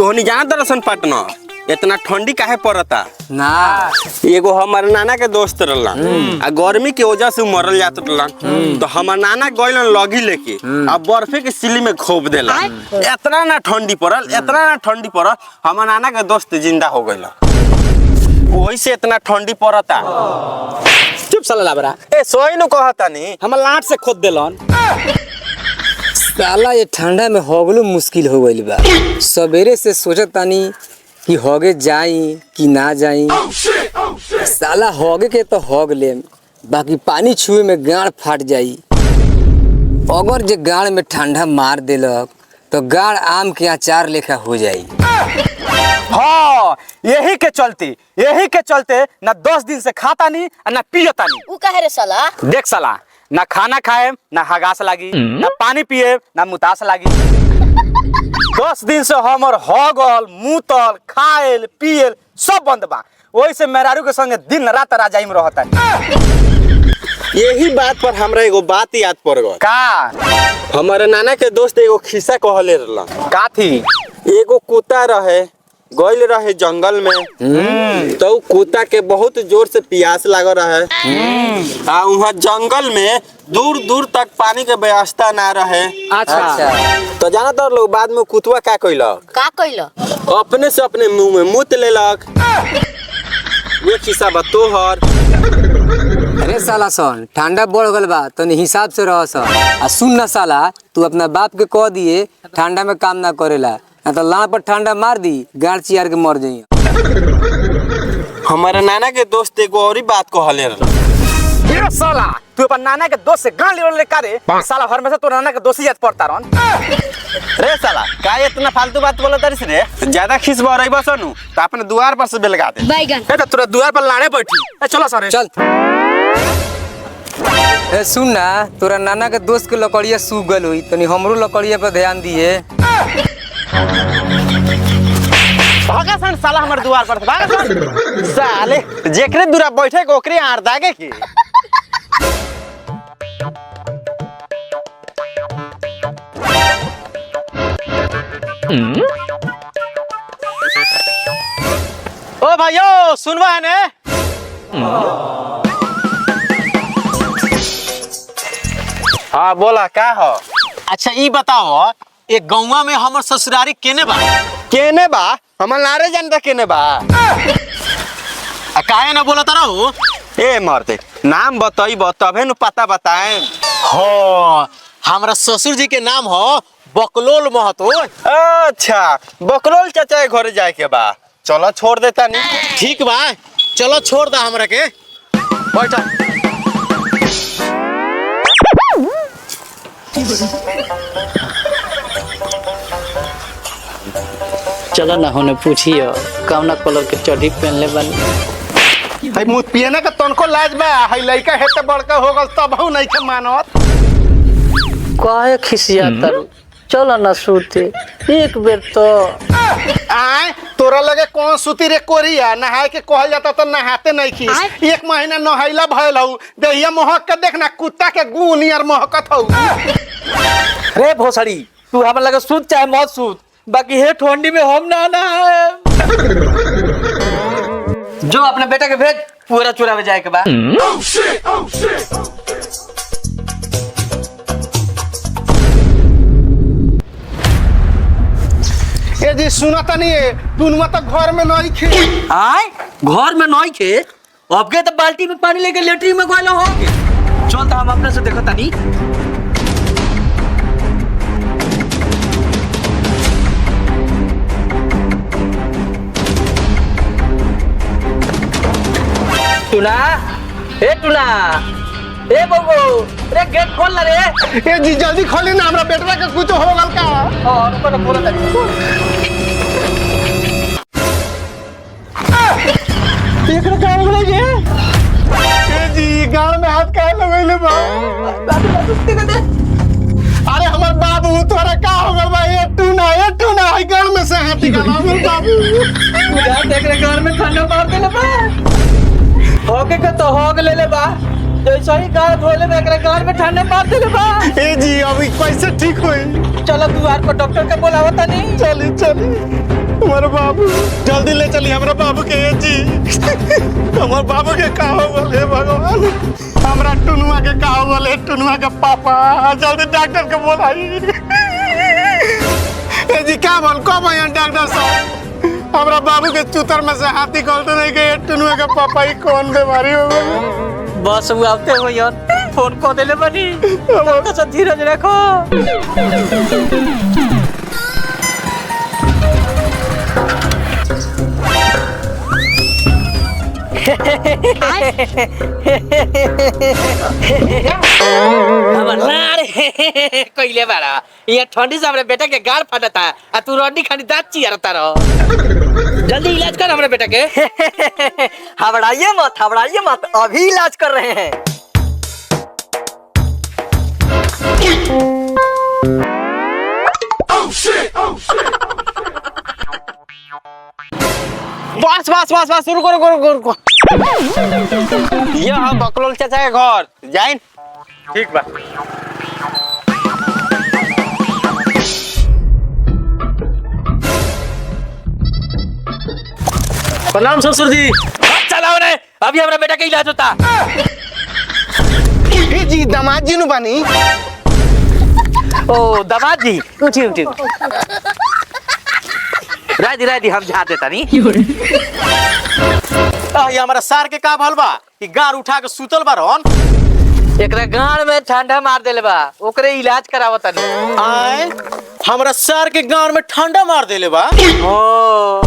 तोहनी जाना दरसन पटना इतना ठंडी काहे पड़ता ना। एगो हमार नाना के दोस्त रहलन आ गर्मी के वजह से मरल जात रहलन तो हमार नाना गइलन लगी लेके आ बर्फे के सिली में खोप देलन। इतना ना ठंडी पड़ल हमार नाना के दोस्त जिंदा हो गइल। वही से इतना ठंडी पड़ता। चुप साला लाबरा। ए सोई नु कहता नी हम लाट से खोद देलन। साला ये ठंडा में होगलो मुश्किल हो गइल बा। सवेरे से सोचत तानी कि होगे जाई कि ना जाई। साला होगे के तो होग लेम, बाकी पानी छुए में गाड़ फाट जाई। अगर जे गाड़ में ठंडा मार देलक तो गाड़ आम के अचार लेखा हो जाई। हाँ, यही के चलते ना 10 दिन से खाता नहीं ना पियता नहीं। उ कहे रे साला? देख साला, ना खाना खाए ना हगास लागी, ना पानी पिए ना मुतास लागी। 10 दिन से हमर हगल मुतल खाएल पियल सब बंद बा। वही से मेहरारू के संगे दिन रात राजाई में रहता है। यही बात पर हमरा एगो बात याद पड़ गल। का हमारे नाना के दोस्त एगो खिस्सा कहले रहलन। का थी? एगो कुत्ता रहे गइल रहे जंगल में तो कुत्ता के बहुत जोर से प्यास लागल रहे आ वहाँ जंगल में दूर दूर तक पानी के व्यवस्था ना रहे। अच्छा। तो जाना तो लोग बाद में कुतवा का कइलक? का कइल? अपने से अपने मुंह में मूत लेलक। ये खिस्सा बा तोहर। अरे साला सन ठंडा बढ़ गल बा तो हिसाब से रह सन। आ सुन ना साला, तू अपना बाप के कह दिए ठंडा में काम ना करेला, ना तो लाड़ पर ठंडा मार दी गाड़ चियार के मर जाइए। हमारे नाना के दोस्त एगो और ही बात कहले रहलन। ये साला तू अपन नाना के दोस्त से गांड ले कारे साला भर में से तो नाना के दोस्त याद पड़ता रहन। रे साला का इतना फालतू बात बोलत रिस रे? ज्यादा खिस बरई बसनु तो अपने द्वार पर से बेलगा दे। बैगन ए तो तोरा द्वार पर लाड़े बैठी। ए चलो सरे चल। ए सुन ना, तोरा नाना के दोस्त के लकड़िया सूख गल हुई, तनी हमरो लकड़िया पर ध्यान दिए। भागा सन साला हमर द्वार पर भागा सन। साले जेकरे दूरा बैठे के ओकरे आड़ दागे की। ओ भाइयों सुनवा है ने? हाँ बोला का हो? अच्छा ई बताओ एक गौवा में हमर ससुरारी केने बा? केने बा? हमर नारे जानता केने बा? काहे ना बोला तारा हो? ए मरते नाम बताइब तबे न पता बताए। हो हमरा ससुर जी के नाम हो बकलोल महतो। अच्छा बकरोल चाचा के घरे जाए के बा। चलो छोड़ देता नहीं। ठीक बा चलो छोड़ दा हमरा के। बैठा। चलो ना होने पूछियो कौना कलर के चड्डी पहनले बानी। हई मुत पियना के तनको लाज बा। हई लइका हेते बड़का हो गल तब हु नहीं के मानत। काहे खिसिया तारू? चलो ना सूते एक बेर तो। आय तोरा लगे कौन सुती रे कोरिया नहाए के कहल जाता तो नहाते नहीं खीस। 1 महीना नहैला भइल हऊ देहिया महक के देखना कुत्ता के गू नियर महकत हऊ। रे भोसड़ी तू हमरा लगे सूत चाहे मत सूत, बाकी हे ठंडी में हम ना नहाए। जो अपने बेटा के भेज पूरा चुरावे जाए के बा। ए जी सुना तनी तुनवा तो घर में नहीं खे। आय घर में नहीं खे अब के तो बाल्टी में पानी लेके लेटरिन में गइल हो। चल तो हम अपने से देखो तनी। टुना ए टुना ए बबू रे गेट खोल ला रे। ए जी जल्दी खोली ना हमरा बेटवा के कुछ हो गल का। और ऊपर बोला तनी एकरा का हो गल ये? ए जी गाल में हाथ काहे लगइले बा? अरे हमर बाबू तोरा का हो गल बा? ए टूना हई गाल में से हाथ निकाल हमर बाबू। पूजा देख रे घर में ठंडा मार देले बा। होके के तो हो गले ले बा। जैसे ही गाल धोले में एकरा घर में ठंडा मार देले बा। ए जी अभी कैसे ठीक होई? चलो द्वार पर डॉक्टर के बुलावा तनी। चली चली। हमारे बाबू जल्दी ले चलिए हमारे बाबू के जी। हमारे बाबू के का हो बोले भगवान, हमारा टुनुआ के का हो बोले, टुनुआ के पापा जल्दी डॉक्टर के बोलाई। ए जी क्या बोल कब आया डॉक्टर साहब? हमारा बाबू के चूतर में से हाथी खोलते नहीं गए, टुनुआ के पापा ही कौन बीमारी हो गई? बस वो आते हो यार, फोन को देले बनी तो धीरज रखो। कइले बारा ये ठंडी से हमरे बेटा के गाल फटता आ तू रोटी खानी दांत चिरता रहो। जल्दी इलाज कर हमरे बेटा के। घबराइए मत, अभी इलाज कर रहे हैं। बस रुको। यह बकलोल चाचा के घर जाइन। ठीक बा। प्रणाम ससुर जी। चलाओ रे, अभी हमरा बेटा के इलाज होता। ए जी दामाद जी नु बानी। ओ दामाद जी, उठी राजी हम झाड़ देता नहीं। ये हमारा सार के का भल बा कि गार उठा के सुतल बा रहन। एकरा गांड में ठंडा मार देले बा, ओकरे इलाज करावता नहीं। आए हमारा सार के गार में ठंडा मार देले बा। ओ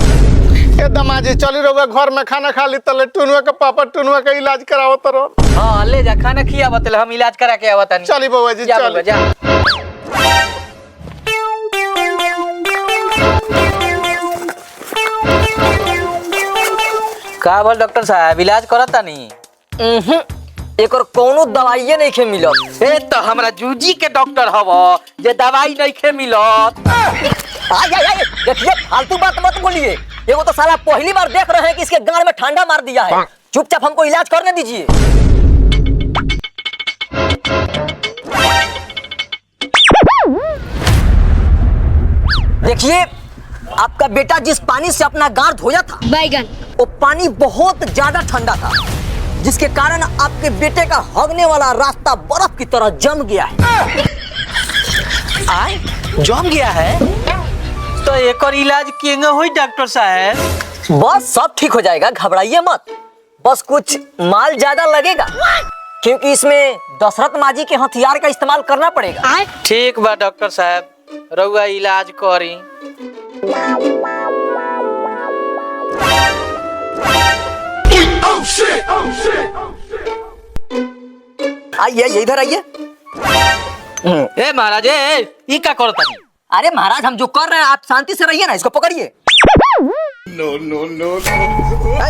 ए दामाद जी चली रहुआ घर में खाना खा ली तले टुनुआ के पापा टुनुआ का इलाज कराओ तो। हां ले जा, खाना खिया बतले, हम इलाज करा के आवता नहीं। चली बउआ जी जा चल। बउआ, जा। का बोल डॉक्टर साहब, इलाज करता नहीं? एक और कोनो दवाइये नहीं खे मिलत। ए तो हमरा जूजी के डॉक्टर हवो जे दवाई नहीं खे मिलत। आय देखिए फालतू बात मत बोलिए। एगो तो साला पहली बार देख रहे हैं कि इसके गाल में ठंडा मार दिया है। चुपचाप हमको इलाज करने दीजिए। देखिए आपका बेटा जिस पानी से अपना गार धोया था बैगन वो पानी बहुत ज्यादा ठंडा था, जिसके कारण आपके बेटे का हगने वाला रास्ता बर्फ की तरह जम गया है। आय जम गया है तो एक और इलाज किएंगे हुई डॉक्टर साहब? बस सब ठीक हो जाएगा, घबराइए मत। बस कुछ माल ज्यादा लगेगा क्योंकि इसमें दशरथ माजी के हथियार का इस्तेमाल करना पड़ेगा। ठीक बा डॉक्टर साहब, रउआ इलाज करी। आइए इधर आइए। ए महाराज, ई का करता नहीं? अरे महाराज हम जो कर रहे हैं आप शांति से रहिए ना, इसको पकड़िए। नो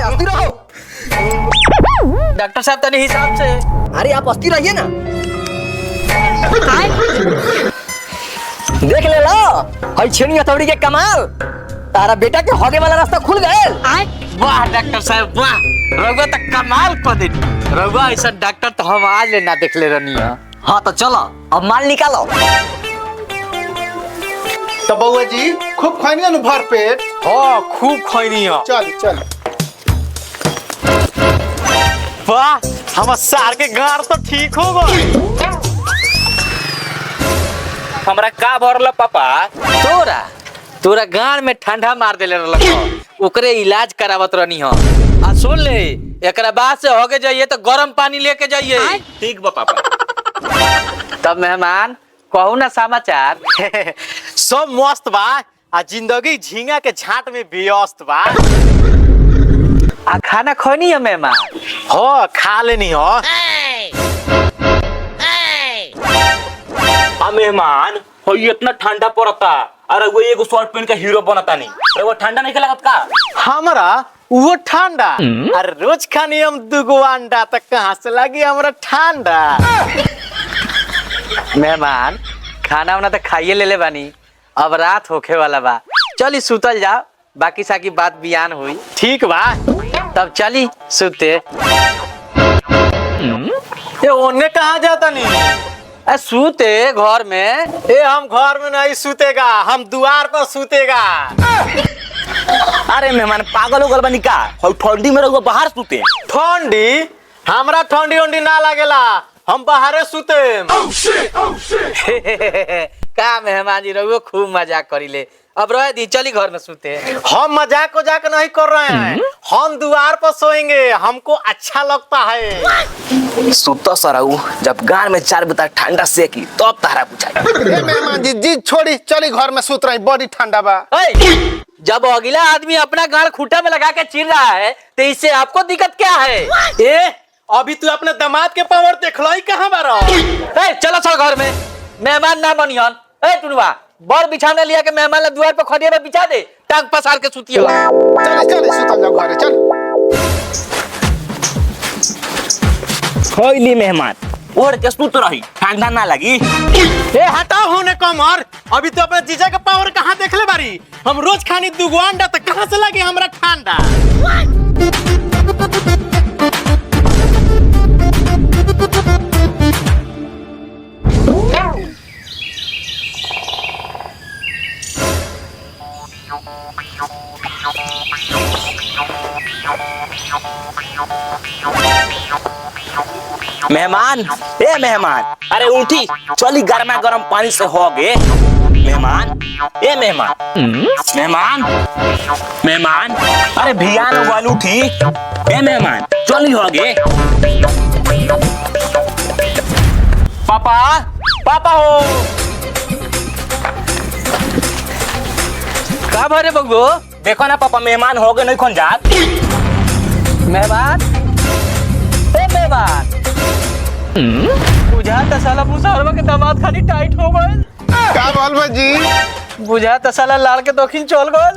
अस्थिर रहो। डॉक्टर साहब तनी हिसाब से। अरे आप अस्थिर रहिए ना। देख ले लो हई छेनी हथौड़ी के कमाल। तारा बेटा के होगे वाला रास्ता खुल गए। वाह डॉक्टर साहब वाह, रउआ तो कमाल कर दी। रउआ ऐसा डॉक्टर तो हम आज ले ना देख ले रहनी है। हाँ तो चलो अब माल निकालो। तो बउआ जी खूब खानी नु भर पेट। हाँ खूब खैनी है। चल वाह हमार सार के गार तो ठीक हो गए। हमरा का भरल पापा? तोरा गांड में ठंडा मार देले रहल, ओकरे इलाज करावत रहनी हो। आ सुन ले, एकरा बाद से होगे जाइए तो गर्म पानी लेके जाइए। ठीक बा पापा। तब मेहमान कहू ना समाचार। सब मस्त बा, आ जिंदगी झींगा के झाट में व्यस्त बा। आ खाना खैनी है मेहमान? हो खा लेनी हो। आ मेहमान हो इतना ठंडा पड़ता, अरे वो एगो शर्ट पहन के हीरो बनता नहीं, अरे वो ठंडा नहीं लगत का? हमरा वो ठंडा, अरे रोज खानी हम दुगो अंडा, तक कहाँ से लगी हमरा ठंडा। मेहमान खाना वाना तो खाइए ले बानी, अब रात होखे वाला बा, चली सुतल जाओ, बाकी साकी बात बियान हुई। ठीक बा, तब चली सुते। ये ओने कहाँ जाता नहीं? सूते घर में। ए हम घर में नहीं सूतेगा, हम द्वार पर सूतेगा। अरे मेहमान पागल हो गल बनी का और ठंडी में रहुआ बाहर सूते ठंडी हमरा ठंडी उंडी ना लागेला हम बाहरे सूते का मेहमान जी रहुओ खूब मजाक करीले अब रह दी चली घर में सूते हम मजाक नहीं कर रहे हैं हम द्वार पर सोएंगे हमको अच्छा लगता है सुतो सरऊ जब गान में 4 बजे तक ठंडा सेकी तब तारा बुझाई मेहमान जी जिद छोड़ी चली घर में सूत रही बड़ी ठंडा बा। जब अगला आदमी अपना गाल खूंटा में लगा के चिर रहा है तो इससे आपको दिक्कत क्या है? ए अभी तू अपने दामाद के पावर देख लो कहाँ बारा चलो चल घर में मेहमान ना बनियन। टुनवा बड़ बिछाने लिया के मेहमान ला द्वार पे खड़िया में बिछा दे टांग पसार के सुतियो। चल सूतल जाओ घरे चल। होइली मेहमान ओढ़ के सूत रही ठंडा ना लगी। ए हटाओ होने कमर अभी तो अपने जीजा का पावर कहाँ देख ले बारी हम रोज खानी 2 अंडा तो कहाँ से लगे हमरा ठंडा। मेहमान ए मेहमान अरे उठी चली गर्मा गर्म पानी से हो गे मेहमान ए मेहमान मेहमान मेहमान अरे भियान वाल उठी ए मेहमान चली हो गे पापा पापा हो का भरे बगो देखो ना पापा मेहमान हो गए नहीं खोन जात मेहमान ए मेहमान बुझा त साला मुसहरवा के दामाद खाली टाइट हो गए का बोल जी बुझा त साला लाल के दखिन चल गए